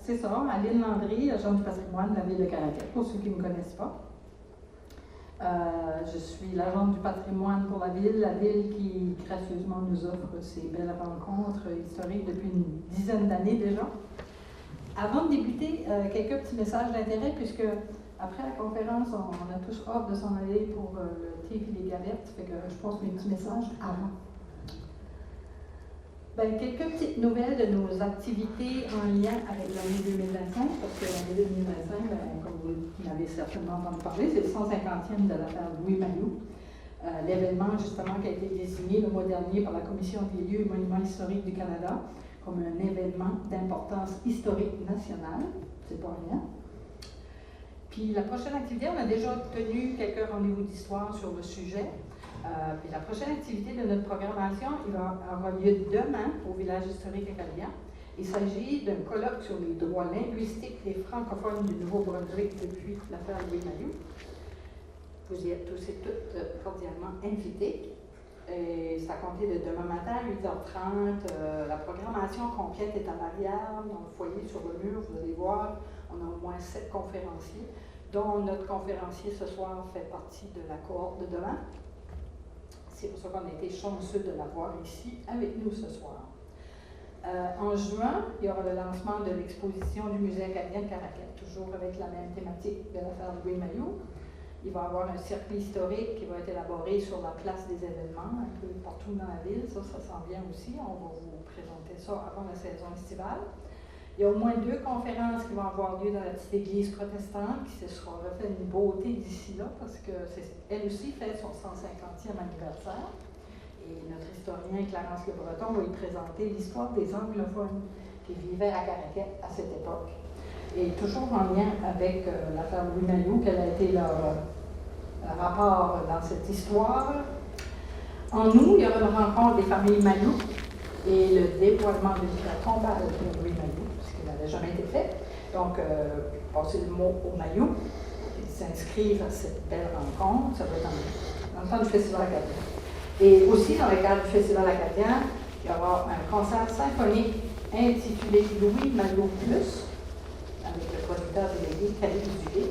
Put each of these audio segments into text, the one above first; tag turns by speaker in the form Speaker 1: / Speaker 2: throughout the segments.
Speaker 1: C'est ça, Aline Landry, agent du patrimoine de la ville de Caraquet, pour ceux qui ne me connaissent pas. Je suis l'agente du patrimoine pour la ville qui gracieusement nous offre ces belles rencontres historiques depuis une dizaine d'années déjà. Avant de débuter, quelques petits messages d'intérêt, puisque après la conférence, on a tous hâte de s'en aller pour le thé et les galettes, fait que je pose mes petits messages avant. Quelques petites nouvelles de nos activités en lien avec l'année 2025, parce que l'année 2025, comme vous l'avez certainement entendu parler, c'est le 150e de l'affaire Louis Mailloux. L'événement, justement, qui a été désigné le mois dernier par la Commission des lieux et monuments historiques du Canada comme un événement d'importance historique nationale. C'est pas rien. Puis la prochaine activité, on a déjà tenu quelques rendez-vous d'histoire sur le sujet. Puis la prochaine activité de notre programmation, il va avoir lieu demain au village historique acadien. Il s'agit d'un colloque sur les droits linguistiques des francophones du Nouveau-Brunswick depuis l'affaire Louis Mailloux. Vous y êtes tous et toutes cordialement invités. Et c'est à compter de demain matin à 8h30. La programmation complète est en arrière, dans le foyer sur le mur. Vous allez voir, on a au moins 7 conférenciers, dont notre conférencier ce soir fait partie de la cohorte de demain. C'est pour ça qu'on a été chanceux de l'avoir ici avec nous ce soir. En juin, il y aura le lancement de l'exposition du Musée acadien de Caraquet, toujours avec la même thématique de l'affaire Louis Mailloux. Il va y avoir un circuit historique qui va être élaboré sur la place des événements, un peu partout dans la ville. Ça s'en vient aussi. On va vous présenter ça avant la saison estivale. Il y a au moins 2 conférences qui vont avoir lieu dans la petite église protestante, qui se sera refait une beauté d'ici là, parce qu'elle aussi fait son 150e anniversaire. Et notre historien Clarence Le Breton va y présenter l'histoire des anglophones qui vivaient à Caraquet à cette époque. Et toujours en lien avec l'affaire Louis Mailloux, quel a été leur rapport dans cette histoire. En août, il y aura une rencontre des familles Mailloux et le dévoilement d'une pierre tombale de Louis Mailloux, n'avait jamais été fait. Donc, passer le mot au Mailloux, ils s'inscrivent à cette belle rencontre, ça va être dans le temps du Festival acadien. Et aussi, dans le cadre du Festival acadien, il y aura un concert symphonique intitulé Louis Mailloux Plus, avec le producteur délégué Calais Dudulé.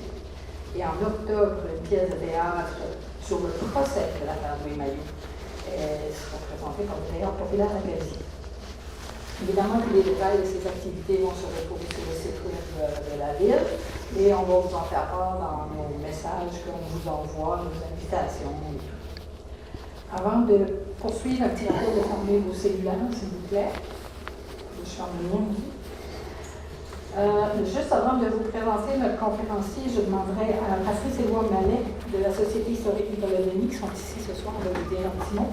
Speaker 1: Et en octobre, une pièce de théâtre sur le procès de l'affaire Louis Mailloux. Elle sera présentée par le Théâtre populaire acadien. Évidemment, tous les détails de ces activités vont se retrouver sur le site web de la ville et on va vous en faire part dans nos messages qu'on vous envoie, nos invitations et tout. Avant de poursuivre, un petit rappel de fermer vos cellulaires, s'il vous plaît. Je ferme le mien aussi. Juste avant de vous présenter notre conférencier, je demanderai à Patrice et Louis Mallet de la Société historique Nicolas Denis, qui sont ici ce soir, de vous dire un petit mot.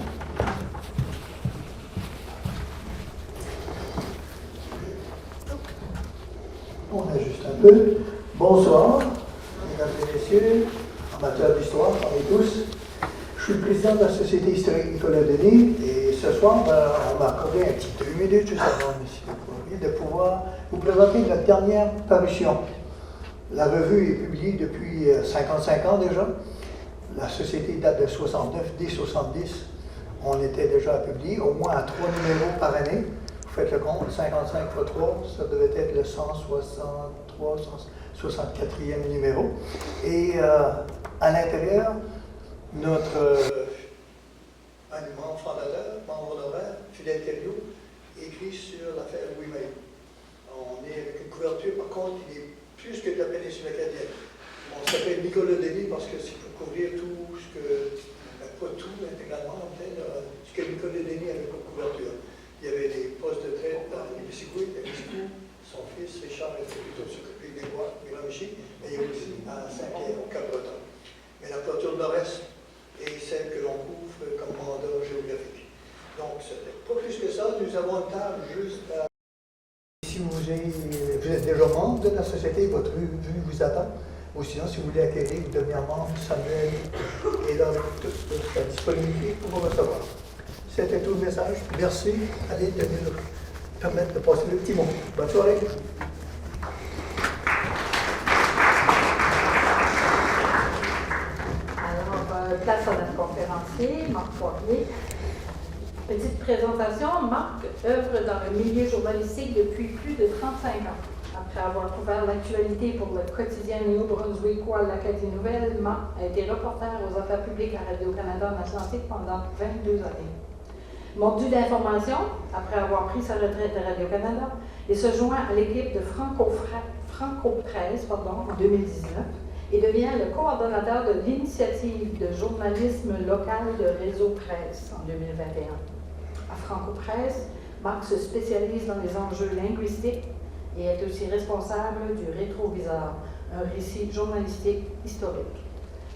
Speaker 2: On ajuste un peu. Bonsoir, mesdames et messieurs, amateurs d'histoire, parmi tous. Je suis le président de la Société historique Nicolas Denis et ce soir, on m'a accordé un petit 2 minutes juste avant, de pouvoir vous présenter notre dernière parution. La revue est publiée depuis 55 ans déjà. La Société date de 69, dès 70, on était déjà à publier, au moins à 3 numéros par année. Faites le compte, 55 x 3, ça devait être le 163, 164e numéro. Et à l'intérieur, notre un membre fondateur, membre honoraire, Fidèle Thériault, écrit sur l'affaire Louis Mailloux. On est avec une couverture, par contre, qui est plus que de la péninsule acadienne. On s'appelle Nicolas Denis parce que c'est pour couvrir tout ce que, pas tout intégralement, ce que Nicolas Denis avait comme couverture. Il y avait des postes de traite à Ibiscoué, son fils Richard était plutôt s'occuper des bois, des Grands-Michis, mais il y a aussi à Saint-Pierre, au Cap-Breton. Mais la clôture nord-est est celle que l'on couvre comme mandat géographique. Donc, c'était pas plus que ça. Nous avons une table juste à... Si vous êtes déjà membre de la société, votre vue vous attend. Ou sinon, si vous voulez acquérir, devenir membre, Samuel est là avec toute la disponibilité pour vous recevoir. C'était tout le message. Merci. Allez, de nous permettre de passer le petit mot. Bonne soirée.
Speaker 1: Alors, place à notre conférencier, Marc Poirier. Petite présentation, Marc œuvre dans le milieu journalistique depuis plus de 35 ans. Après avoir couvert l'actualité pour le quotidien néo-brunswickois L'Acadie Nouvelle, Marc a été reporter aux affaires publiques à Radio-Canada en Atlantique pendant 22 années. Mordu d'information, après avoir pris sa retraite de Radio-Canada, il se joint à l'équipe de Franco-Presse en 2019 et devient le coordonnateur de l'initiative de journalisme local de Réseau Presse en 2021. À Franco-Presse, Marc se spécialise dans les enjeux linguistiques et est aussi responsable du Rétroviseur, un récit journalistique historique.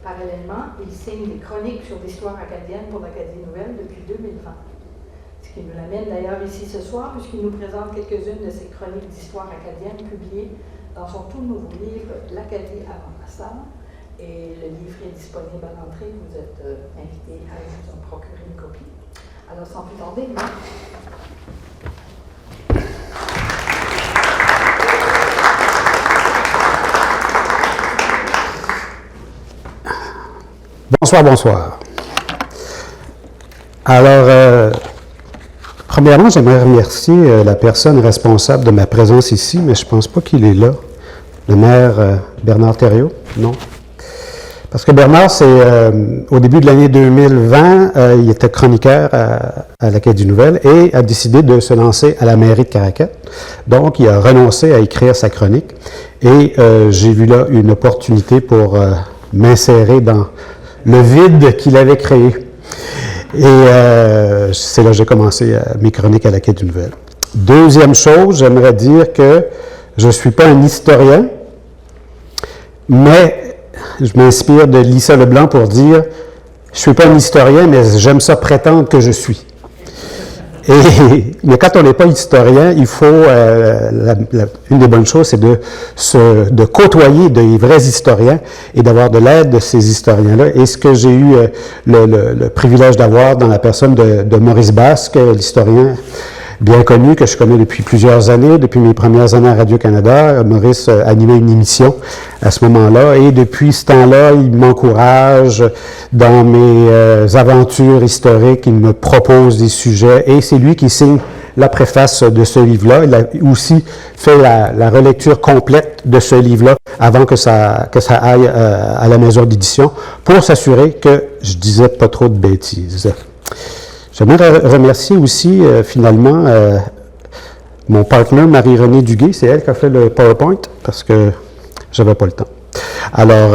Speaker 1: Parallèlement, il signe des chroniques sur l'histoire acadienne pour l'Acadie Nouvelle depuis 2020. Ce qui nous l'amène d'ailleurs ici ce soir, puisqu'il nous présente quelques-unes de ses chroniques d'histoire acadienne publiées dans son tout nouveau livre « L'Acadie avant la salle ». Et le livre est disponible à l'entrée. Vous êtes invité à vous en procurer une copie. Alors, sans plus tarder, Marc.
Speaker 3: Bonsoir, bonsoir. Alors, premièrement, j'aimerais remercier la personne responsable de ma présence ici, mais je ne pense pas qu'il est là. Le maire Bernard Thériault, non? Parce que Bernard, c'est au début de l'année 2020, il était chroniqueur à l'Acadie Nouvelle et a décidé de se lancer à la mairie de Caraquet. Donc, il a renoncé à écrire sa chronique et j'ai vu là une opportunité pour m'insérer dans le vide qu'il avait créé. Et c'est là que j'ai commencé mes chroniques à l'Acadie Nouvelle. Deuxième chose, j'aimerais dire que je ne suis pas un historien, mais je m'inspire de Lisa Leblanc pour dire « Je ne suis pas un historien, mais j'aime ça prétendre que je suis ». Mais quand on n'est pas historien, il faut, une des bonnes choses, c'est de côtoyer des vrais historiens et d'avoir de l'aide de ces historiens-là. Et ce que j'ai eu le privilège d'avoir dans la personne de Maurice Basque, l'historien bien connu, que je connais depuis plusieurs années, depuis mes premières années à Radio-Canada. Maurice animait une émission à ce moment-là et depuis ce temps-là, il m'encourage dans mes aventures historiques, il me propose des sujets et c'est lui qui signe la préface de ce livre-là. Il a aussi fait la relecture complète de ce livre-là avant que ça aille à la maison d'édition pour s'assurer que je disais pas trop de bêtises. J'aimerais remercier aussi, finalement, mon partenaire Marie-Renée Duguay. C'est elle qui a fait le PowerPoint parce que j'avais pas le temps. Alors,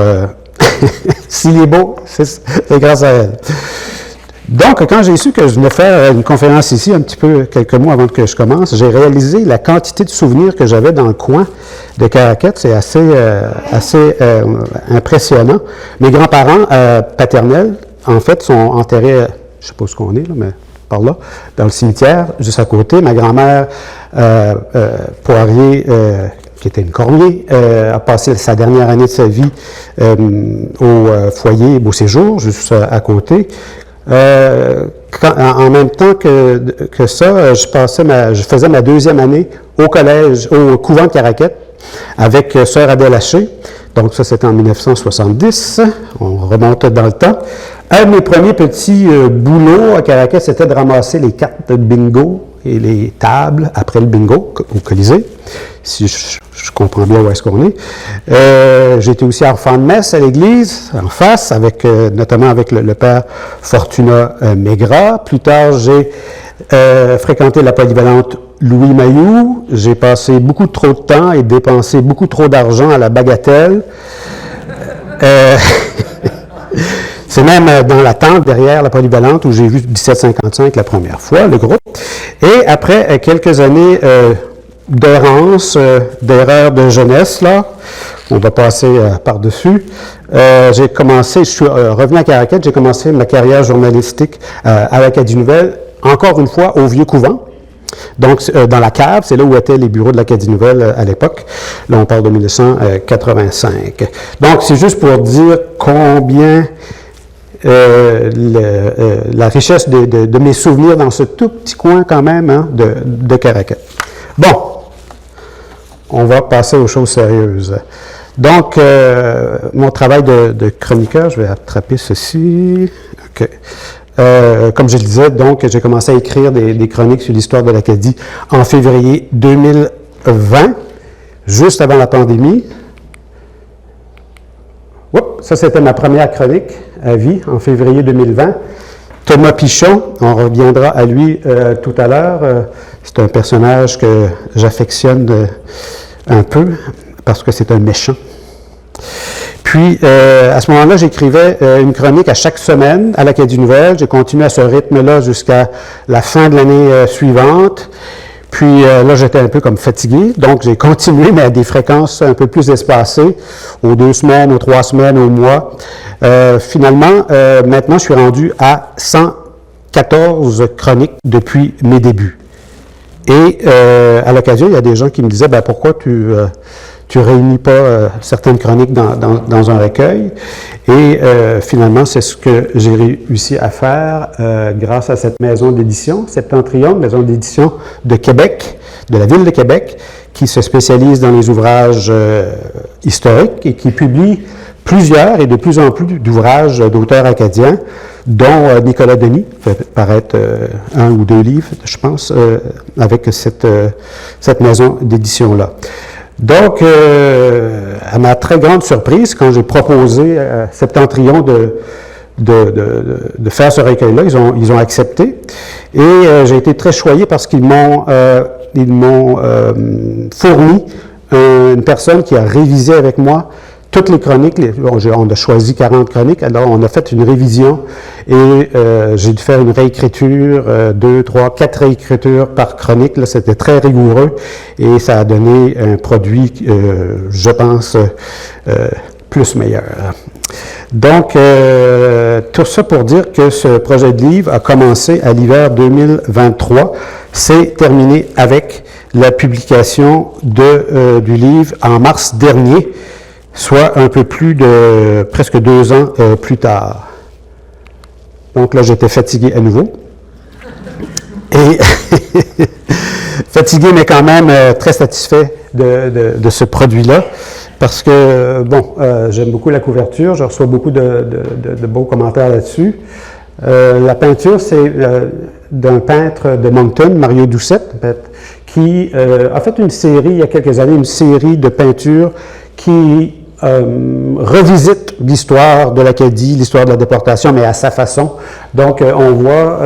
Speaker 3: s'il est beau, c'est grâce à elle. Donc, quand j'ai su que je venais faire une conférence ici, un petit peu, quelques mois avant que je commence, j'ai réalisé la quantité de souvenirs que j'avais dans le coin de Caraquet. C'est assez impressionnant. Mes grands-parents paternels, en fait, sont enterrés... Je ne sais pas où on est, là, mais par là, dans le cimetière, juste à côté. Ma grand-mère Poirier, qui était une cormier, a passé sa dernière année de sa vie au foyer Beau Séjour, juste à côté. En même temps que ça, je faisais ma deuxième année au collège, au couvent de Caraquet, avec Sœur Adèle Haché. Donc ça, c'était en 1970. On remonte dans le temps. Un de mes premiers petits boulots à Caraquet, c'était de ramasser les cartes de bingo et les tables après le bingo au Colisée, si je comprends bien où est-ce qu'on est. J'étais aussi enfant de messe à l'église, en face, notamment avec le père Fortuna Maigrat. Plus tard, j'ai fréquenté la polyvalente Louis Mailloux. J'ai passé beaucoup trop de temps et dépensé beaucoup trop d'argent à la bagatelle. C'est même dans la tente derrière la polyvalente où j'ai vu 1755 la première fois, le groupe. Et après quelques années d'errance, d'erreur de jeunesse, là, on va passer par-dessus, je suis revenu à Caraquet, j'ai commencé ma carrière journalistique à l'Acadie Nouvelle, encore une fois au Vieux Couvent. Donc, dans la cave, c'est là où étaient les bureaux de l'Acadie Nouvelle à l'époque. Là, on parle de 1985. Donc, c'est juste pour dire combien la richesse de mes souvenirs dans ce tout petit coin quand même hein, de Caraquet. Bon, on va passer aux choses sérieuses. Donc, mon travail de chroniqueur, je vais attraper ceci. OK. Comme je le disais, donc, j'ai commencé à écrire des chroniques sur l'histoire de l'Acadie en février 2020, juste avant la pandémie. Ça, c'était ma première chronique à vie, en février 2020. Thomas Pichon, on reviendra à lui tout à l'heure. C'est un personnage que j'affectionne un peu, parce que c'est un méchant. Puis, à ce moment-là, j'écrivais une chronique à chaque semaine à l'Acadie Nouvelle. J'ai continué à ce rythme-là jusqu'à la fin de l'année suivante. Puis là, j'étais un peu comme fatigué, donc j'ai continué, mais à des fréquences un peu plus espacées, aux 2 semaines, aux 3 semaines, au mois. Finalement, maintenant, je suis rendu à 114 chroniques depuis mes débuts. Et à l'occasion, il y a des gens qui me disaient, ben, pourquoi tu réunis pas certaines chroniques dans un recueil. Et finalement, c'est ce que j'ai réussi à faire grâce à cette maison d'édition, Septentrion, maison d'édition de Québec, de la ville de Québec, qui se spécialise dans les ouvrages historiques et qui publie plusieurs et de plus en plus d'ouvrages d'auteurs acadiens, dont Nicolas Denis fait paraître 1 ou 2 livres, je pense, avec cette maison d'édition-là. Donc, à ma très grande surprise, quand j'ai proposé à Septentrion de faire ce recueil-là, ils ont accepté. Et j'ai été très choyé parce qu'ils m'ont fourni une personne qui a révisé avec moi toutes les chroniques. On a choisi 40 chroniques, alors on a fait une révision et j'ai dû faire une réécriture, 2, 3, 4 réécritures par chronique. Là, c'était très rigoureux et ça a donné un produit, je pense, plus meilleur. Donc, tout ça pour dire que ce projet de livre a commencé à l'hiver 2023. C'est terminé avec la publication du livre en mars dernier, soit un peu plus de presque 2 ans plus tard. Donc là, j'étais fatigué à nouveau. Et fatigué, mais quand même très satisfait de ce produit-là. Parce que, bon, j'aime beaucoup la couverture, je reçois beaucoup de beaux commentaires là-dessus. La peinture, c'est d'un peintre de Moncton, Mario Doucette, qui a fait une série, il y a quelques années, une série de peintures qui revisite l'histoire de l'Acadie, l'histoire de la déportation, mais à sa façon. Donc, on voit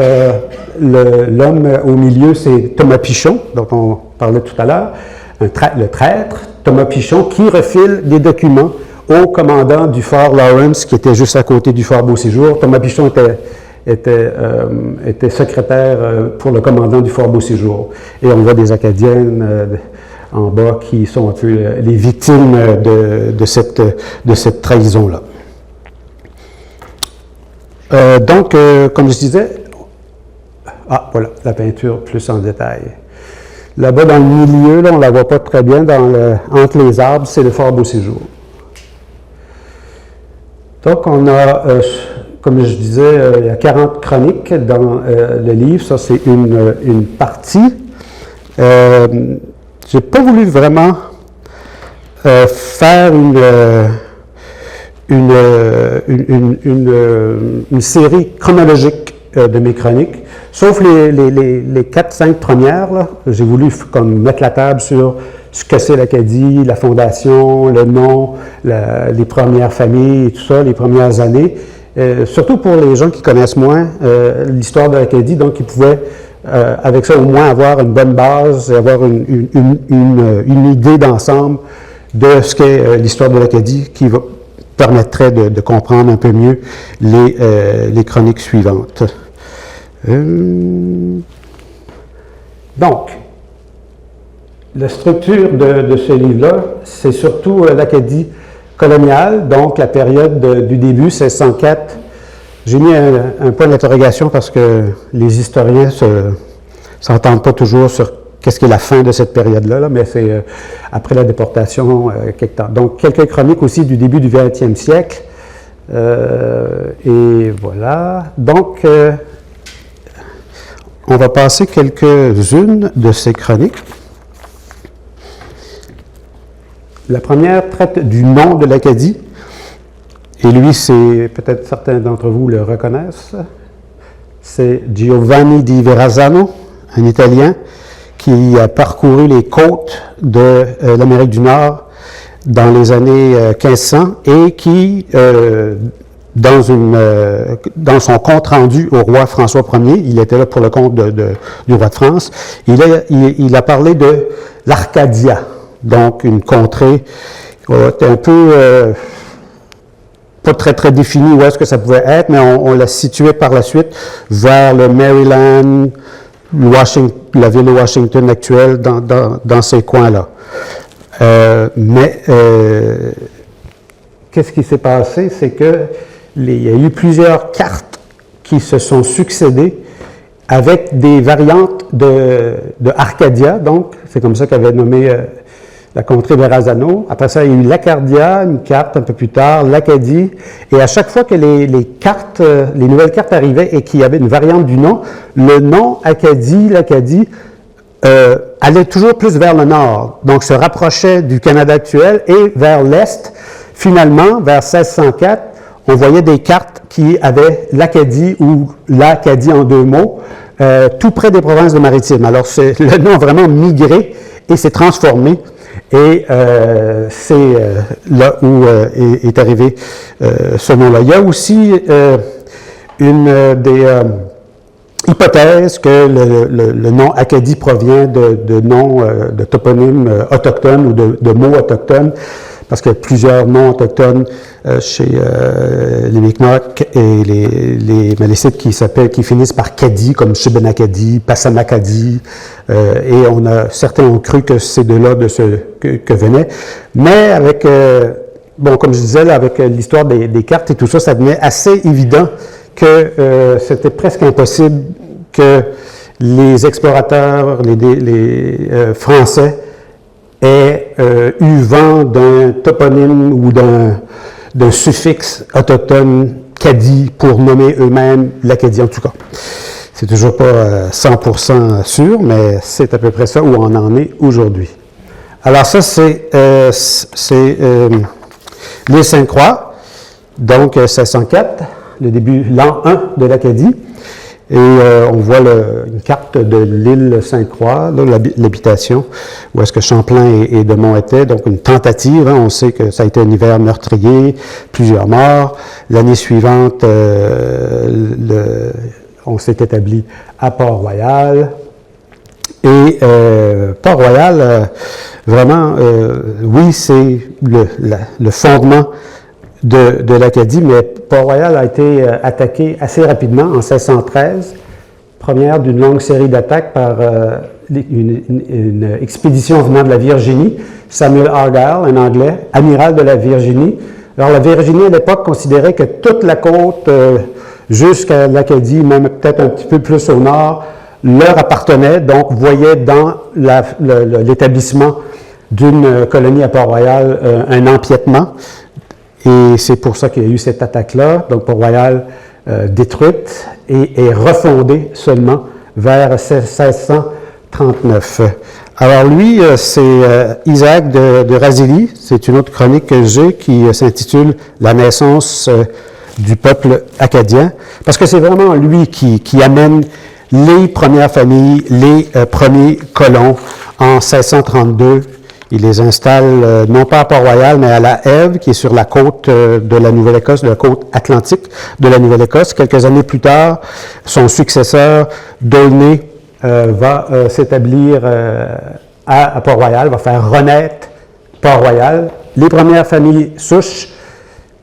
Speaker 3: l'homme au milieu, c'est Thomas Pichon, dont on parlait tout à l'heure, le traître, Thomas Pichon, qui refile des documents au commandant du fort Lawrence, qui était juste à côté du fort Beauséjour. Thomas Pichon était secrétaire pour le commandant du fort Beauséjour. Et on voit des Acadiennes en bas qui sont un peu les victimes de cette trahison-là. Donc, comme je disais, voilà, la peinture plus en détail. Là-bas, dans le milieu, là, on ne la voit pas très bien, entre les arbres, c'est le fort Beauséjour. Donc, on a, comme je disais, il y a 40 chroniques dans le livre. Ça, c'est une partie. J'ai pas voulu vraiment faire une série chronologique de mes chroniques, sauf les 4-5 premières. Là, j'ai voulu comme mettre la table sur ce que c'est l'Acadie, la fondation, le nom, les premières familles et tout ça, les premières années. Surtout pour les gens qui connaissent moins l'histoire de l'Acadie, donc qui pouvaient avec ça, au moins avoir une bonne base, avoir une idée d'ensemble de ce qu'est l'histoire de l'Acadie qui permettrait de comprendre un peu mieux les chroniques suivantes. Donc, la structure de ce livre-là, c'est surtout l'Acadie coloniale, donc la période du début, 1604. J'ai mis un point d'interrogation parce que les historiens ne s'entendent pas toujours sur qu'est-ce qu'est la fin de cette période-là, là, mais c'est après la déportation, quelque temps. Donc, quelques chroniques aussi du début du 20e siècle. Et voilà. Donc, on va passer quelques-unes de ces chroniques. La première traite du nom de l'Acadie. Et lui, c'est peut-être certains d'entre vous le reconnaissent. c'est Giovanni di Verrazzano, un Italien, qui a parcouru les côtes de l'Amérique du Nord dans les années 1500 et qui, dans son compte rendu au roi François Ier, il était là pour le compte du roi de France, il a parlé de l'Arcadia, donc une contrée un peu pas très très définie où est-ce que ça pouvait être, mais on l'a situé par la suite vers le Maryland, la ville de Washington actuelle, dans ces coins-là. Qu'est-ce qui s'est passé? C'est que il y a eu plusieurs cartes qui se sont succédées avec des variantes de Arcadia, donc c'est comme ça qu'avait nommé la contrée Verrazzano. Après ça, il y a eu l'Arcadia, une carte un peu plus tard, l'Acadie, et à chaque fois que les nouvelles cartes arrivaient et qu'il y avait une variante du nom, le nom Acadie, l'Acadie, allait toujours plus vers le nord, donc se rapprochait du Canada actuel et vers l'est. Finalement, vers 1604, on voyait des cartes qui avaient l'Acadie ou l'Acadie en deux mots, tout près des provinces de Maritimes. Alors, le nom a vraiment migré et s'est transformé. Et c'est là où est arrivé ce nom-là. Il y a aussi une des hypothèses que le nom Acadie provient de noms de toponymes autochtones ou de mots autochtones, parce qu'il y a plusieurs noms autochtones chez les Mi'kmaq et les Malécites qui finissent par Cadi, comme Shubenacadie, Passamaquoddy, et certains ont cru que c'est de là que venait. Mais avec, comme je disais, là, avec l'histoire des cartes et tout ça, ça devenait assez évident que c'était presque impossible que les explorateurs, les Français, aient eu vent d'un toponyme ou d'un suffixe autochtone Cadi pour nommer eux-mêmes l'Acadie, en tout cas. C'est toujours pas 100% sûr, mais c'est à peu près ça où on en est aujourd'hui. Alors ça, c'est l'île Sainte-Croix, donc 1604, le début, l'an 1 de l'Acadie. Et on voit une carte de l'île Sainte-Croix, l'habitation, où est-ce que Champlain et de Monts étaient. Donc une tentative, on sait que ça a été un hiver meurtrier, plusieurs morts. L'année suivante, on s'est établi à Port-Royal. Et Port-Royal, vraiment, oui, c'est le fondement de l'Acadie, mais Port-Royal a été attaqué assez rapidement en 1613, première d'une longue série d'attaques par une expédition venant de la Virginie, Samuel Argyle, un Anglais, amiral de la Virginie. Alors la Virginie à l'époque considérait que toute la côte jusqu'à l'Acadie, même peut-être un petit peu plus au nord, leur appartenait, donc voyait dans l'établissement d'une colonie à Port-Royal un empiètement. Et c'est pour ça qu'il y a eu cette attaque-là. Donc, Port-Royal détruite et refondée seulement vers 1639. Alors, lui, c'est Isaac de Razilly. C'est une autre chronique que j'ai qui s'intitule « La naissance du peuple acadien ». Parce que c'est vraiment lui qui amène les premières familles, les premiers colons en 1632. Il les installe non pas à Port-Royal, mais à la Ève, qui est sur la côte de la Nouvelle-Écosse, de la côte atlantique de la Nouvelle-Écosse. Quelques années plus tard, son successeur, D'Aulnay, va s'établir à Port-Royal, va faire renaître Port-Royal. Les premières familles souches,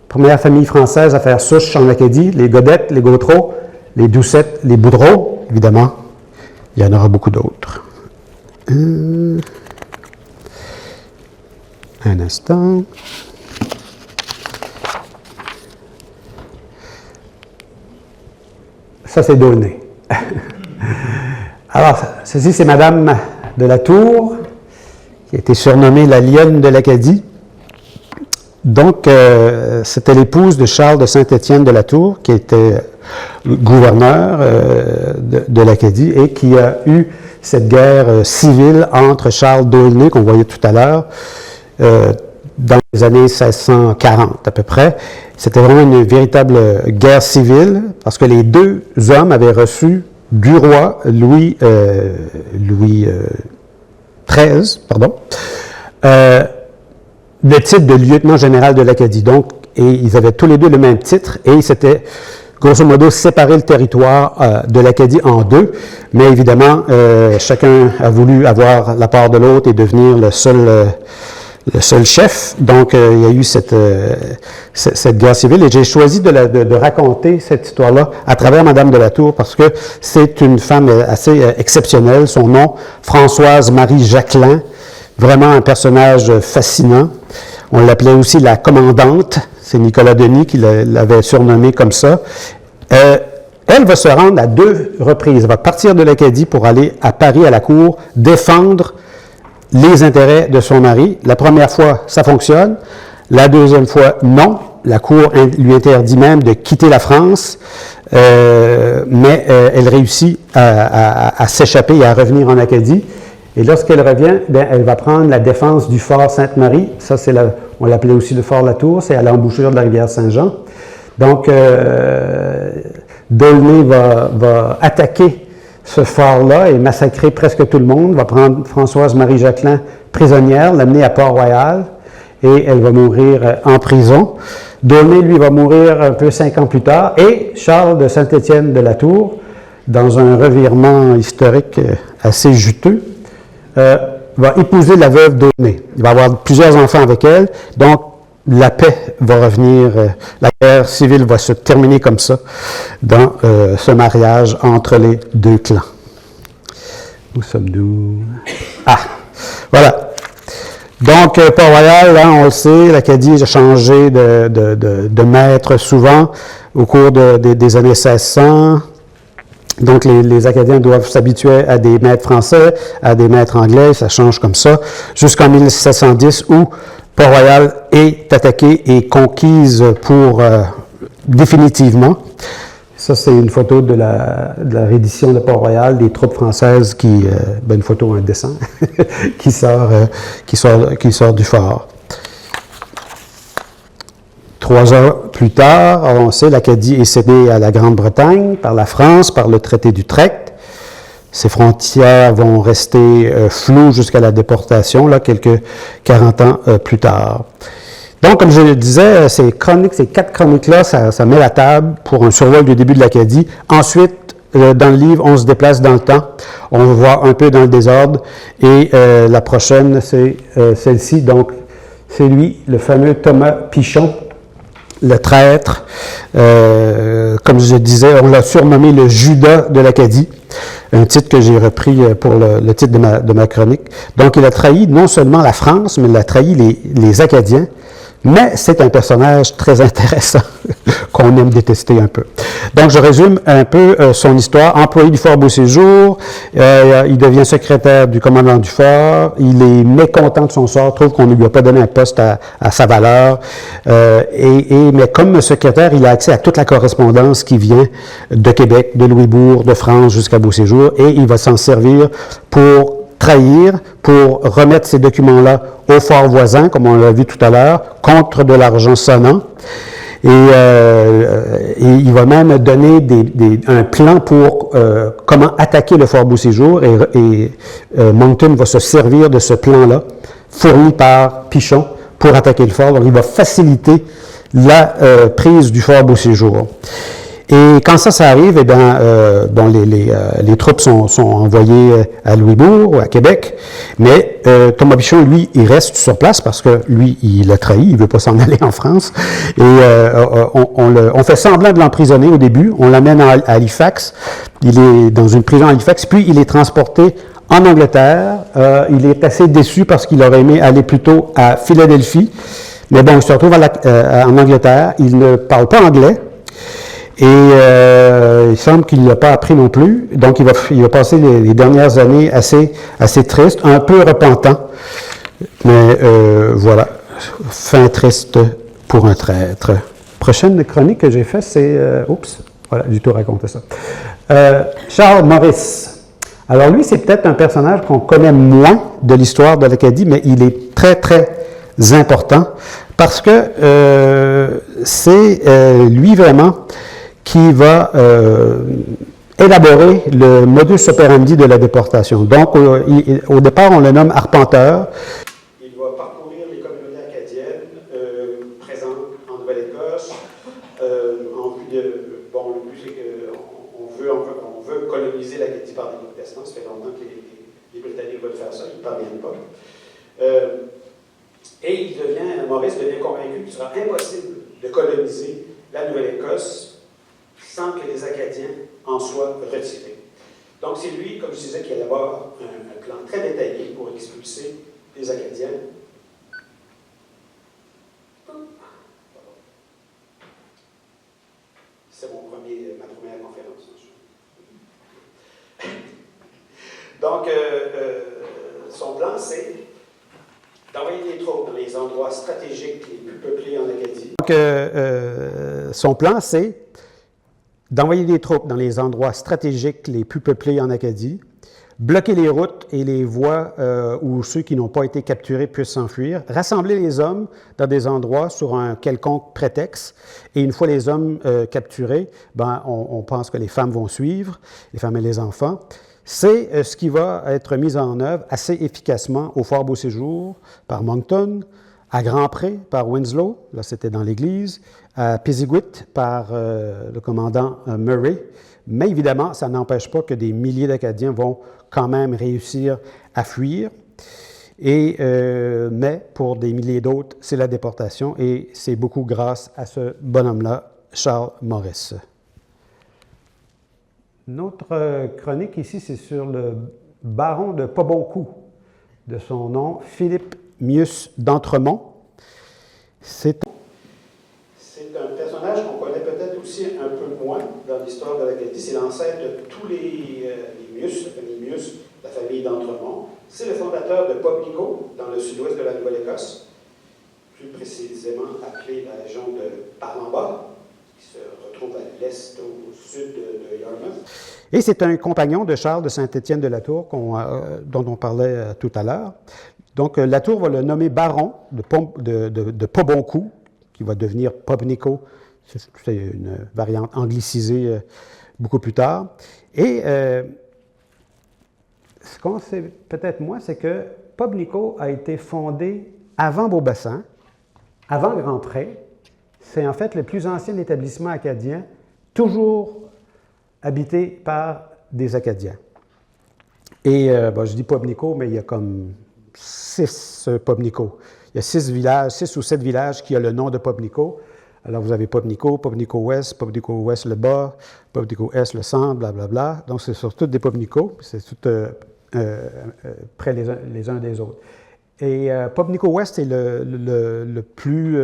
Speaker 3: premières familles françaises à faire souche en Acadie, les Godettes, les Gautreaux, les Doucettes, les Boudreaux, évidemment. Il y en aura beaucoup d'autres. Un instant. Ça, c'est D'Aulnay. Alors, ceci, c'est Madame de la Tour, qui a été surnommée la lionne de l'Acadie. Donc, c'était l'épouse de Charles de Saint-Étienne de la Tour, qui était gouverneur de l'Acadie et qui a eu cette guerre civile entre Charles d'Aulnay, qu'on voyait tout à l'heure, dans les années 1640 à peu près. C'était vraiment une véritable guerre civile parce que les deux hommes avaient reçu du roi Louis XIII, le titre de lieutenant général de l'Acadie. Donc, et ils avaient tous les deux le même titre et ils s'étaient grosso modo séparé le territoire de l'Acadie en deux, mais évidemment, chacun a voulu avoir la part de l'autre et devenir le seul chef. Donc, il y a eu cette guerre civile et j'ai choisi de raconter cette histoire-là à travers Madame de la Tour parce que c'est une femme assez exceptionnelle. Son nom, Françoise Marie Jacquelin, vraiment un personnage fascinant. On l'appelait aussi la commandante. C'est Nicolas Denis qui l'avait surnommée comme ça. Elle va se rendre à 2 reprises. Elle va partir de l'Acadie pour aller à Paris, à la cour, défendre les intérêts de son mari. La première fois, ça fonctionne. La deuxième fois, non. La cour lui interdit même de quitter la France, mais elle réussit à s'échapper et à revenir en Acadie. Et lorsqu'elle revient, bien, elle va prendre la défense du fort Sainte-Marie. Ça, on l'appelait aussi le fort Latour, c'est à l'embouchure de la rivière Saint-Jean. Donc, D'aulnay va attaquer ce fort-là et massacrer presque tout le monde, va prendre Françoise-Marie Jacquelin prisonnière, l'amener à Port-Royal, et elle va mourir en prison. D'aulnay, lui, va mourir un peu 5 ans plus tard, et Charles de Saint-Étienne de la Tour, dans un revirement historique assez juteux, va épouser la veuve d'Aulnay. Il va avoir plusieurs enfants avec elle, donc la paix va revenir, la guerre civile va se terminer comme ça, dans ce mariage entre les deux clans. Où sommes-nous? Ah, voilà. Donc, Port-Royal, hein, on le sait, l'Acadie a changé de maître souvent au cours des années 1600. Donc, les Acadiens doivent s'habituer à des maîtres français, à des maîtres anglais, ça change comme ça, jusqu'en 1710 où Port-Royal est attaquée et conquise définitivement. Ça, c'est une photo de la reddition de Port-Royal, des troupes françaises une photo, un dessin, qui sort du fort. 3 ans plus tard, on sait, l'Acadie est cédée à la Grande-Bretagne par la France, par le traité d'Utrecht. Ces frontières vont rester floues jusqu'à la déportation, là, quelques 40 ans plus tard. Donc, comme je le disais, ces 4 chroniques-là, ça met la table pour un survol du début de l'Acadie. Ensuite, dans le livre, on se déplace dans le temps. On va voir un peu dans le désordre. Et la prochaine, c'est celle-ci. Donc, c'est lui, le fameux Thomas Pichon, le traître. Comme je disais, on l'a surnommé le Judas de l'Acadie. Un titre que j'ai repris pour le titre de ma chronique. Donc, il a trahi non seulement la France, mais il a trahi les Acadiens. Mais c'est un personnage très intéressant qu'on aime détester un peu. Donc, je résume un peu son histoire. Employé du fort Beauséjour, il devient secrétaire du commandant du fort. Il est mécontent de son sort, trouve qu'on ne lui a pas donné un poste à sa valeur. Mais comme secrétaire, il a accès à toute la correspondance qui vient de Québec, de Louisbourg, de France jusqu'à Beauséjour, et il va s'en servir pour trahir, pour remettre ces documents-là au fort voisin, comme on l'a vu tout à l'heure, contre de l'argent sonnant. Et il va même donner un plan pour comment attaquer le fort Beauséjour, et Monckton va se servir de ce plan-là, fourni par Pichon, pour attaquer le fort. Donc, il va faciliter la prise du fort Beauséjour. Et quand ça arrive, eh bien, les troupes sont envoyées à Louisbourg ou à Québec, mais Thomas Pichon, lui, il reste sur place parce que lui, il a trahi, il ne veut pas s'en aller en France. Et on fait semblant de l'emprisonner au début, on l'amène à Halifax, il est dans une prison à Halifax, puis il est transporté en Angleterre. Il est assez déçu parce qu'il aurait aimé aller plutôt à Philadelphie, mais bon, il se retrouve en Angleterre, il ne parle pas anglais. Et il semble qu'il ne l'a pas appris non plus. Donc, il va passer les dernières années assez tristes, un peu repentant. Mais voilà, fin triste pour un traître. Prochaine chronique que j'ai faite, c'est... voilà, j'ai tout raconté ça. Charles Maurice. Alors lui, c'est peut-être un personnage qu'on connaît moins de l'histoire de l'Acadie, mais il est très, très important parce que c'est lui vraiment qui va élaborer le modus operandi de la déportation. Donc, au départ, on le nomme arpenteur.
Speaker 4: Il va parcourir les communautés acadiennes présentes en Nouvelle-Écosse en vue de... Bon, le but, c'est qu'on veut coloniser l'Acadie par des protestants. Ça fait longtemps que les Britanniques veulent faire ça, ils ne parviennent pas. Et Maurice devient convaincu qu'il sera impossible de coloniser la Nouvelle-Écosse sans que les Acadiens en soient retirés. Donc c'est lui, comme je disais, qui élabore un plan très détaillé pour expulser les Acadiens. C'est ma première conférence. Donc, son plan, c'est d'envoyer des troupes dans les endroits stratégiques les plus peuplés en Acadie.
Speaker 3: Donc, son plan, c'est d'envoyer des troupes dans les endroits stratégiques les plus peuplés en Acadie, bloquer les routes et les voies où ceux qui n'ont pas été capturés puissent s'enfuir, rassembler les hommes dans des endroits sur un quelconque prétexte, et une fois les hommes capturés, on pense que les femmes vont suivre, les femmes et les enfants. C'est ce qui va être mis en œuvre assez efficacement au Fort Beauséjour par Moncton, à Grand-Pré par Winslow, là c'était dans l'Église, à Pisiquid par le commandant Murray. Mais évidemment, ça n'empêche pas que des milliers d'Acadiens vont quand même réussir à fuir. Mais pour des milliers d'autres, c'est la déportation et c'est beaucoup grâce à ce bonhomme-là, Charles Morris. Notre chronique ici, c'est sur le baron de Poboncourt, de son nom Philippe Mius d'Entremont. C'est
Speaker 4: un personnage qu'on connaît peut-être aussi un peu moins dans l'histoire de l'Acadie. C'est l'ancêtre de tous les Mius, la famille d'Entremont. C'est le fondateur de Pobnico, dans le sud-ouest de la Nouvelle-Écosse, plus précisément appelé la région de Parlambas, qui se retrouve à l'est, au sud de Yarmouth.
Speaker 3: Et c'est un compagnon de Charles de Saint-Étienne-de-la-Tour dont on parlait tout à l'heure. Donc, la Tour va le nommer baron de Poboncourt, qui va devenir Pobnico. C'est une variante anglicisée beaucoup plus tard. Et ce qu'on sait peut-être moins, c'est que Pobnico a été fondé avant Beaubassin, avant Grand-Pré. C'est en fait le plus ancien établissement acadien, toujours habité par des Acadiens. Et je dis Pobnico, mais il y a comme 6 Pobnico. Il y a 6 ou 7 villages qui ont le nom de Pobnico. Alors, vous avez Pobnico, Pobnico-Ouest, Pobnico-Ouest-le-Bas, Pobnico-Est, le centre, blablabla. Donc, c'est sur toutes des Pobnico, c'est tout près les uns des autres. Et Pobnico-Ouest est le plus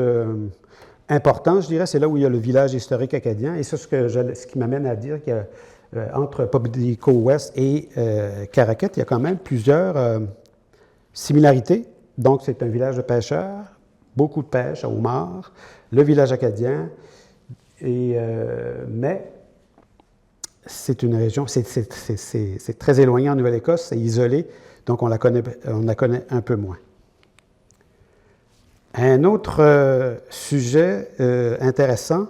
Speaker 3: important, je dirais. C'est là où il y a le village historique acadien. Et ça, ce qui m'amène à dire qu'entre Pobnico-Ouest et Caraquet, il y a quand même plusieurs similarités. Donc, c'est un village de pêcheurs, beaucoup de pêche à homard, le village acadien, mais c'est une région, c'est très éloigné en Nouvelle-Écosse, c'est isolé, donc on la connaît un peu moins. Un autre sujet intéressant,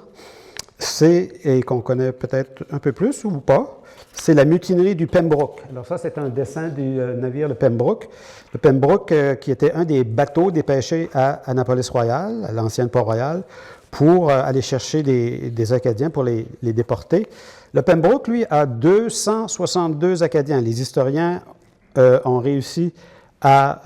Speaker 3: et qu'on connaît peut-être un peu plus ou pas, c'est la mutinerie du Pembroke. Alors ça, c'est un dessin du navire le Pembroke. Le Pembroke, qui était un des bateaux dépêchés à Annapolis-Royal, à l'ancienne Port-Royal, pour aller chercher des Acadiens pour les déporter. Le Pembroke, lui, a 262 Acadiens. Les historiens ont réussi à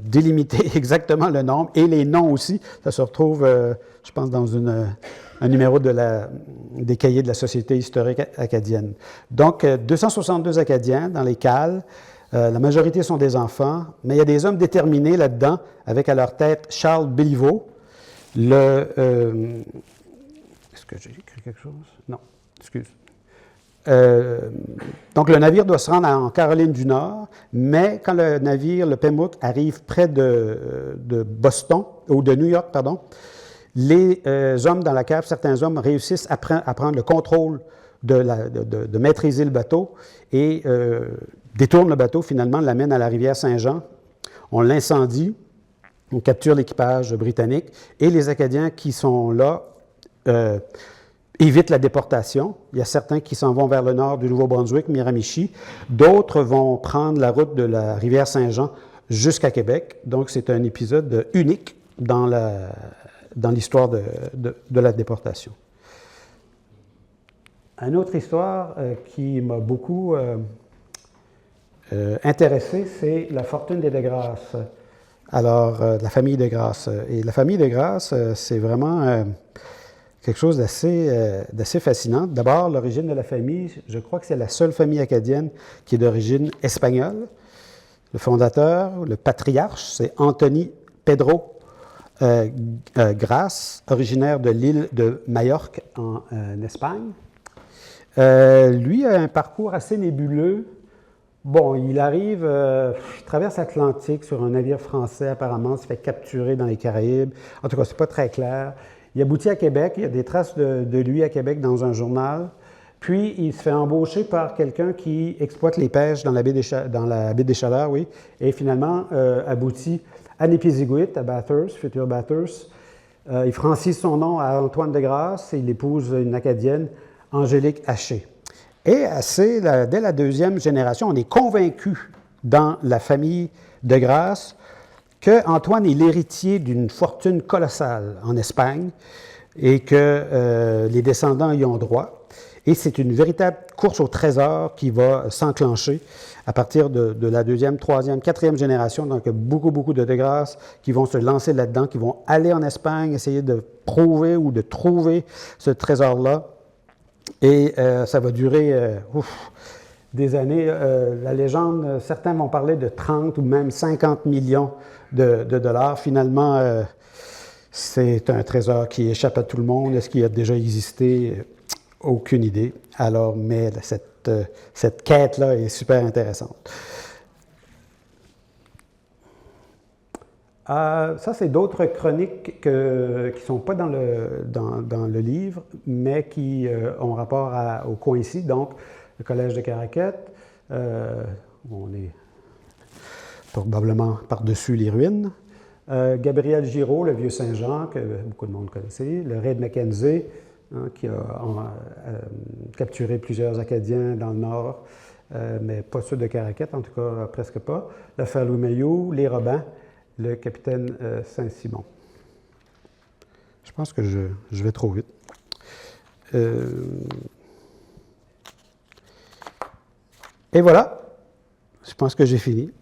Speaker 3: délimiter exactement le nombre et les noms aussi. Ça se retrouve, je pense, dans un numéro des cahiers de la Société historique acadienne. Donc, 262 Acadiens dans les cales. La majorité sont des enfants, mais il y a des hommes déterminés là-dedans, avec à leur tête Charles Béliveau. Est-ce que j'ai écrit quelque chose? Non, excuse. Donc, le navire doit se rendre en Caroline du Nord, mais quand le navire, le Pembroke, arrive près de Boston, ou de New York, pardon, les hommes dans la cave, certains hommes réussissent à prendre le contrôle de maîtriser le bateau et détournent le bateau, finalement, l'amènent à la rivière Saint-Jean. On l'incendie On capture l'équipage britannique et les Acadiens qui sont là évitent la déportation. Il y a certains qui s'en vont vers le nord du Nouveau-Brunswick, Miramichi. D'autres vont prendre la route de la rivière Saint-Jean jusqu'à Québec. Donc, c'est un épisode unique dans l'histoire de la déportation. Une autre histoire qui m'a beaucoup intéressé, c'est la fortune des de Grasse. Alors, la famille de Grasse. Et la famille de Grasse, c'est vraiment quelque chose d'assez fascinant. D'abord, l'origine de la famille, je crois que c'est la seule famille acadienne qui est d'origine espagnole. Le fondateur, le patriarche, c'est Anthony Pedro Grasse, originaire de l'île de Majorque en Espagne. Lui a un parcours assez nébuleux. Bon, il arrive, il traverse l'Atlantique sur un navire français apparemment, se fait capturer dans les Caraïbes. En tout cas, c'est pas très clair. Il aboutit à Québec, il y a des traces de lui à Québec dans un journal. Puis, il se fait embaucher par quelqu'un qui exploite les pêches dans la baie des Chaleurs, oui, et finalement aboutit à Nipisiguit, à Bathurst, futur Bathurst. Il francise son nom à Antoine de Grasse et il épouse une Acadienne, Angélique Haché. Et dès la deuxième génération, on est convaincu dans la famille de Grasse qu'Antoine est l'héritier d'une fortune colossale en Espagne et que les descendants y ont droit. Et c'est une véritable course au trésor qui va s'enclencher à partir de la deuxième, troisième, quatrième génération. Donc, beaucoup de Grasse qui vont se lancer là-dedans, qui vont aller en Espagne, essayer de prouver ou de trouver ce trésor-là. Et ça va durer des années. La légende, certains vont parler de 30 ou même 50 millions de dollars. Finalement, c'est un trésor qui échappe à tout le monde. Est-ce qu'il a déjà existé? Aucune idée. Alors, mais cette quête-là est super intéressante. Ça, c'est d'autres chroniques qui ne sont pas dans le livre, mais qui ont rapport au coin ici, donc le Collège de Caraquette. On est probablement par-dessus les ruines. Gabriel Giraud, le Vieux Saint-Jean, que beaucoup de monde connaissait. Le raid Mackenzie, qui a capturé plusieurs Acadiens dans le nord, mais pas ceux de Caraquette, en tout cas presque pas. L'affaire Louis Mailloux, les Robins, le capitaine Saint-Simon. Je pense que je vais trop vite. Et voilà, je pense que j'ai fini.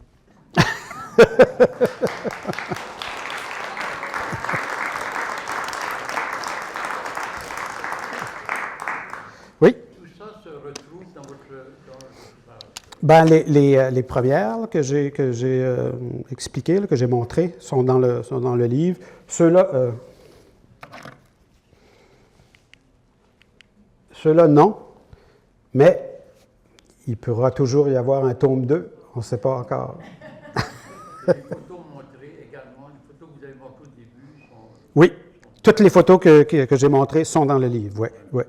Speaker 3: Oui?
Speaker 5: Tout ça se retrouve dans votre...
Speaker 3: Ben, les premières que j'ai expliquées, que j'ai montrées, sont dans le livre. Ceux-là, non, mais il pourra toujours y avoir un tome 2, on ne sait pas encore.
Speaker 5: Les photos montrées également, les photos que vous avez montrées au début sont...
Speaker 3: Oui, toutes les photos que j'ai montrées sont dans le livre, oui.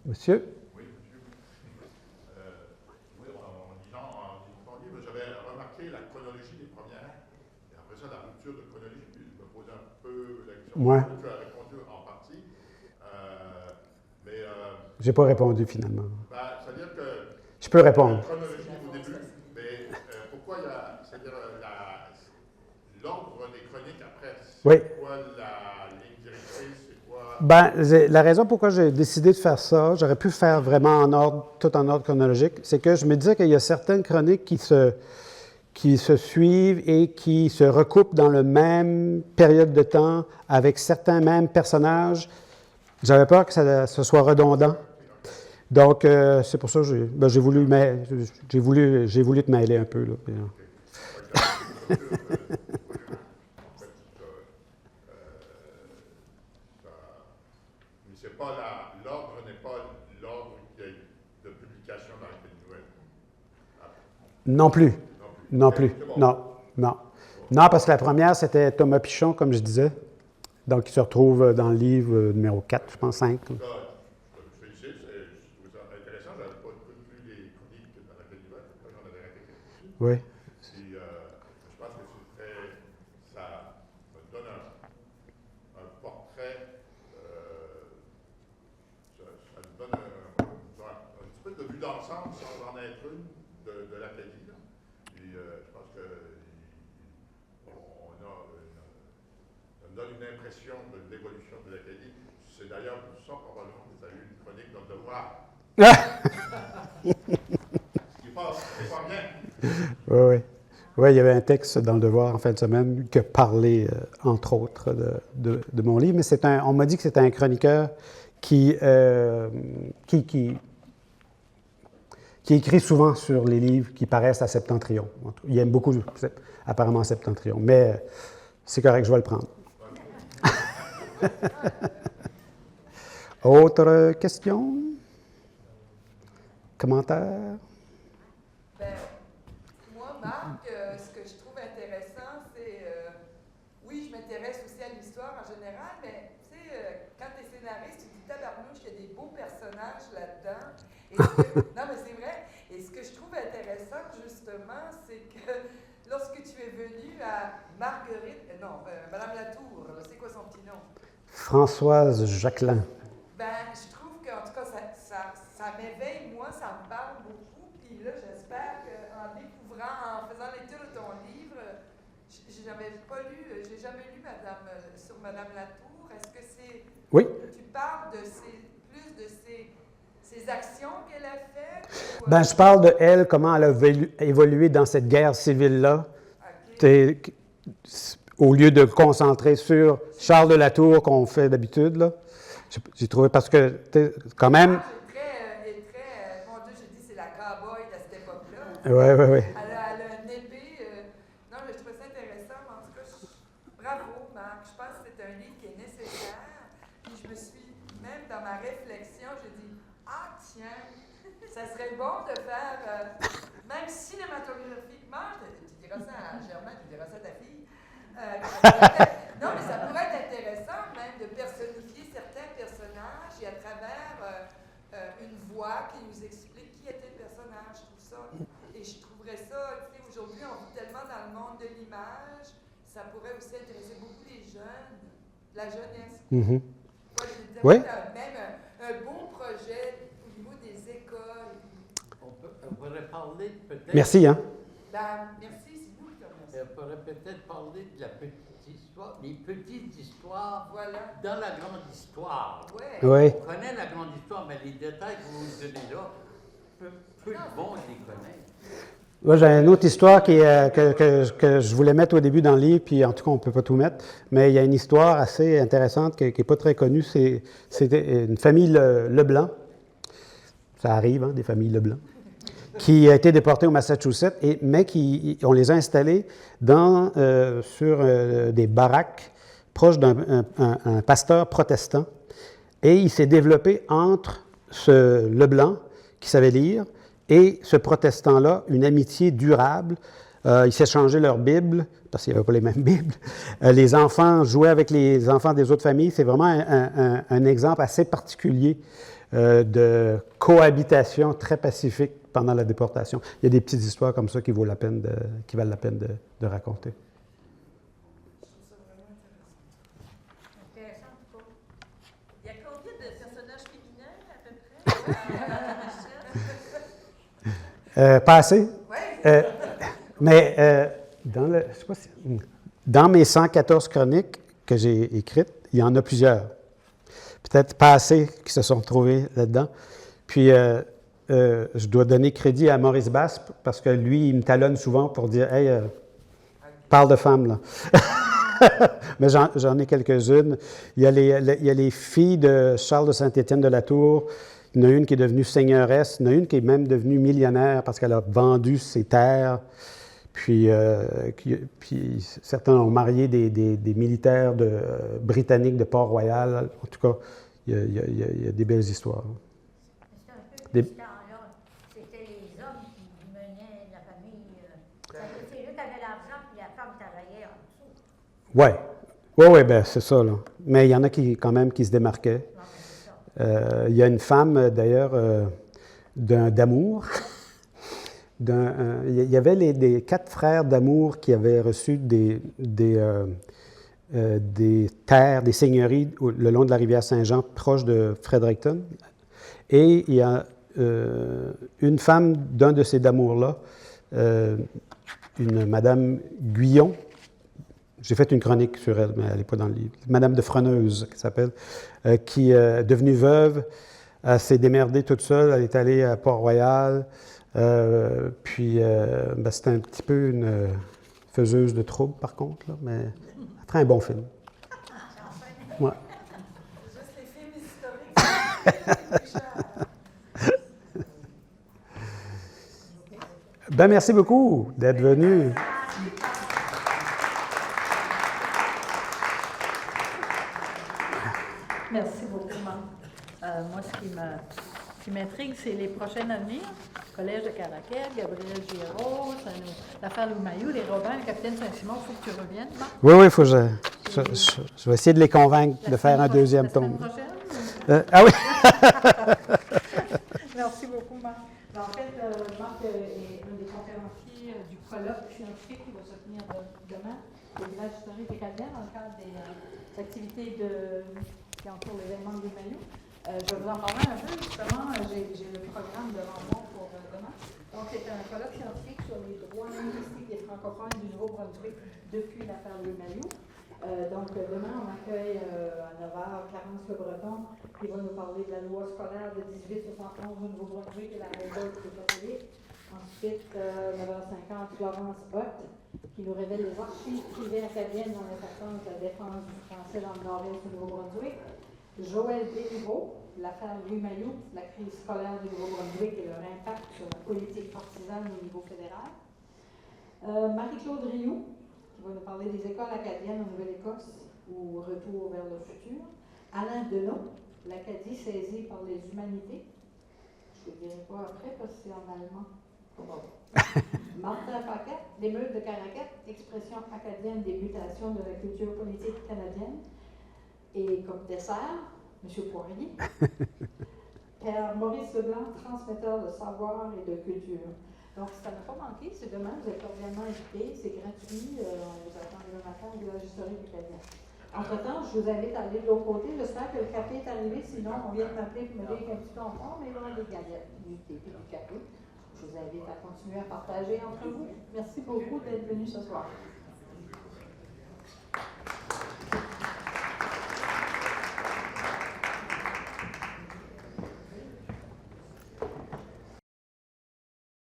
Speaker 3: Monsieur?
Speaker 6: Oui, monsieur. Oui, en lisant ton livre, j'avais remarqué la chronologie des premières, et après ça, la rupture de chronologie, puis je me posais un peu la question.
Speaker 3: Ouais.
Speaker 6: Tu as répondu en partie, mais...
Speaker 3: J'ai pas répondu finalement.
Speaker 6: C'est-à-dire que...
Speaker 3: Je peux répondre.
Speaker 6: La chronologie au début, mais pourquoi il y a... C'est-à-dire l'ordre des chroniques après, c'est
Speaker 3: Oui.
Speaker 6: quoi la ligne directrice, c'est quoi...
Speaker 3: Ben, la raison pourquoi j'ai décidé de faire ça, j'aurais pu faire vraiment tout en ordre chronologique, c'est que je me disais qu'il y a certaines chroniques qui se suivent et qui se recoupent dans la même période de temps avec certains mêmes personnages. J'avais peur que ce soit redondant. Donc, c'est pour ça que j'ai voulu te mêler un peu. Là.
Speaker 6: L'ordre n'est pas l'ordre de publication dans les nouvelles.
Speaker 3: Non plus. Non plus. Non. Non, parce que la première, c'était Thomas Pichon, comme je disais. Donc, il se retrouve dans le livre numéro 4, je pense, 5.
Speaker 6: Je te félicite, je trouve ça intéressant. Je n'avais pas lu les chroniques dans la nouvelle, j'en avais raté quelques-unes.
Speaker 3: Oui.
Speaker 6: dans le sens, sans en être une, de l'Acadie. Là. Et je pense que ça me donne une impression de l'évolution de l'Acadie. C'est d'ailleurs pour ça, probablement, que vous avez eu une chronique dans le devoir. Ce qui passe, c'est pas bien.
Speaker 3: Oui, oui. Oui, il y avait un texte dans le Devoir en fin de semaine qui a parlé, entre autres, de mon livre, mais on m'a dit que c'était un chroniqueur qui écrit souvent sur les livres qui paraissent à Septentrion. Il aime beaucoup, apparemment, Septentrion, mais c'est correct, je vais le prendre. Autre question? Commentaire?
Speaker 7: Moi, Marc, ce que je trouve intéressant, c'est, oui, je m'intéresse aussi à l'histoire en général, mais tu sais, quand tu es scénariste, tu te dis tabarnouche, il y a des beaux personnages là-dedans. Non, mais c'est vrai. Et ce que je trouve intéressant, justement, c'est que lorsque tu es venu à Madame Latour, c'est quoi son petit nom?
Speaker 3: Françoise Jacquelin.
Speaker 7: Ben, je trouve qu'en tout cas, ça m'éveille, moi, ça me parle beaucoup. Puis là, j'espère qu'en découvrant, en faisant lecture de ton livre, j'ai jamais lu sur Madame Latour. Est-ce que c'est...
Speaker 3: Oui.
Speaker 7: Tu parles de ces actions qu'elle a faites?
Speaker 3: Ben, je parle de elle, comment elle a évolué dans cette guerre civile-là.
Speaker 7: Okay.
Speaker 3: Au lieu de concentrer sur Charles de Latour qu'on fait d'habitude, là. J'ai trouvé, parce que, quand même...
Speaker 7: Mon Dieu, j'ai dit, c'est la cow-boy de cette époque-là.
Speaker 3: Oui.
Speaker 7: Elle a une épée. Non, mais je trouvais ça intéressant. Mais en tout cas, bravo, Marc. Je pense que c'est un livre qui est nécessaire. Puis je me suis, même dans ma réflexion, j'ai dit, ah, tiens, ça serait bon de faire, même cinématographiquement, tu diras ça à Germain, tu diras ça à ta fille. Non, mais ça pourrait être intéressant même de personnifier certains personnages et à travers une voix qui nous explique qui était le personnage. Je trouve ça, et je trouverais ça, tu sais, aujourd'hui on vit tellement dans le monde de l'image, ça pourrait aussi intéresser beaucoup les jeunes, la jeunesse.
Speaker 3: Mm-hmm.
Speaker 7: Oui. Même un beau projet au niveau des écoles.
Speaker 5: On pourrait parler peut-être...
Speaker 3: Merci, hein?
Speaker 7: Merci, c'est nous qui te remercions.
Speaker 5: On pourrait peut-être parler de la petite histoire, des petites histoires
Speaker 7: Voilà.
Speaker 5: dans la grande histoire.
Speaker 7: Ouais.
Speaker 3: Oui.
Speaker 5: On connaît la grande histoire, mais les détails que vous nous donnez là, peu de monde les connaît.
Speaker 3: Moi, j'ai une autre histoire que je voulais mettre au début dans le livre, puis en tout cas, on ne peut pas tout mettre, mais il y a une histoire assez intéressante qui n'est pas très connue. C'est une famille Leblanc. Ça arrive, hein, des familles Leblanc. Qui a été déportée au Massachusetts, mais on les a installés sur des baraques proches d'un pasteur protestant. Et il s'est développé entre ce Leblanc, qui savait lire, et ce protestant-là, une amitié durable. Ils s'échangeaient leurs Bibles, parce qu'il n'y avait pas les mêmes Bibles. Les enfants jouaient avec les enfants des autres familles. C'est vraiment un exemple assez particulier de cohabitation très pacifique pendant la déportation. Il y a des petites histoires comme ça qui valent la peine de raconter.
Speaker 8: Intéressant, en tout cas. Il y a combien de personnages féminins, à peu près?
Speaker 3: Pas assez.
Speaker 7: Oui.
Speaker 3: Mais dans mes 114 chroniques que j'ai écrites, il y en a plusieurs. Peut-être pas assez qui se sont trouvés là-dedans. Puis, je dois donner crédit à Maurice Basse parce que lui, il me talonne souvent pour dire « Hey, parle de femmes, là. » Mais j'en ai quelques-unes. Il y a les filles de Charles de Saint-Étienne de la Tour. Il y en a une qui est devenue seigneuresse. Il y en a une qui est même devenue millionnaire parce qu'elle a vendu ses terres. Puis certains ont marié des militaires britanniques de Port-Royal. En tout cas, il y a des belles histoires.
Speaker 8: C'est un peu ce temps-là. C'était les hommes qui menaient la famille. C'est eux qui avaient l'argent, puis la femme travaillait en dessous.
Speaker 3: Oui, ben c'est ça, là. Mais il y en a quand même qui se démarquaient. Il y a une femme, d'ailleurs, d'Amour. Il y avait des 4 frères d'Amour qui avaient reçu des terres, des seigneuries le long de la rivière Saint-Jean, proche de Fredericton. Et il y a une femme d'un de ces d'amour-là, une Madame Guyon. J'ai fait une chronique sur elle, mais elle n'est pas dans le livre. Madame de Freneuse, qui s'appelle, qui est devenue veuve. Elle s'est démerdée toute seule. Elle est allée à Port-Royal. Puis, c'était un petit peu une faiseuse de troubles, par contre, là, mais très un bon film. Ouais.
Speaker 7: Juste les films historiques.
Speaker 3: Ben, merci beaucoup d'être venu.
Speaker 1: Merci beaucoup, Marc. Moi, ce qui m'intrigue, c'est les prochaines années. Collège de Caraquet, Gabriel Giraud, l'affaire Louis Mailloux, les Robins, le capitaine Saint-Simon. Il faut que tu reviennes, Marc.
Speaker 3: Oui, il faut que je vais essayer de les convaincre de faire un deuxième tome.
Speaker 1: La semaine prochaine?
Speaker 3: Ah oui!
Speaker 1: Merci beaucoup, Marc. En fait, Marc est un des conférenciers du colloque scientifique qui va se tenir demain au village historique acadien dans le cadre des activités qui entourent l'événement de Louis Mailloux. Je vais vous en parler un peu, justement. J'ai le programme devant moi pour demain. Donc, c'est un colloque scientifique sur les droits linguistiques des francophones du Nouveau-Brunswick depuis l'affaire Louis Mailloux. Donc, demain, on accueille à 9h Clarence Le Breton, qui va nous parler de la loi scolaire de 1871 au Nouveau-Brunswick et la révolte des catholiques. Ensuite, 9h50, Florence Hott, qui nous révèle les archives privées acadiennes dans l'importance de la défense du français dans le nord-est du Nouveau-Brunswick. Joël Béliveau, l'affaire Louis Mailloux, la crise scolaire du Nouveau-Brunswick et leur impact sur la politique partisane au niveau fédéral. Marie-Claude Rioux, qui va nous parler des écoles acadiennes en Nouvelle-Écosse ou Retour vers le futur. Alain Deneau, l'Acadie saisie par les humanités. Je ne le dirai pas après parce que c'est en allemand. Martin Paquet, l'émeute de Caraquet, expression acadienne des mutations de la culture politique canadienne. Et comme dessert, M. Poirier, Père Maurice Leblanc, transmetteur de savoir et de culture. Donc, ça n'a pas manqué, c'est demain, vous êtes cordialement invités, c'est gratuit, on vous attend le matin au village historique acadien. Entre-temps, je vous invite à aller de l'autre côté, j'espère que le café est arrivé, sinon on vient de m'appeler pour me dire qu'il y a un petit peu en forme, mais il y aura des galettes, du thé et du café. Je vous invite à continuer à partager entre vous. Merci beaucoup d'être venus ce soir.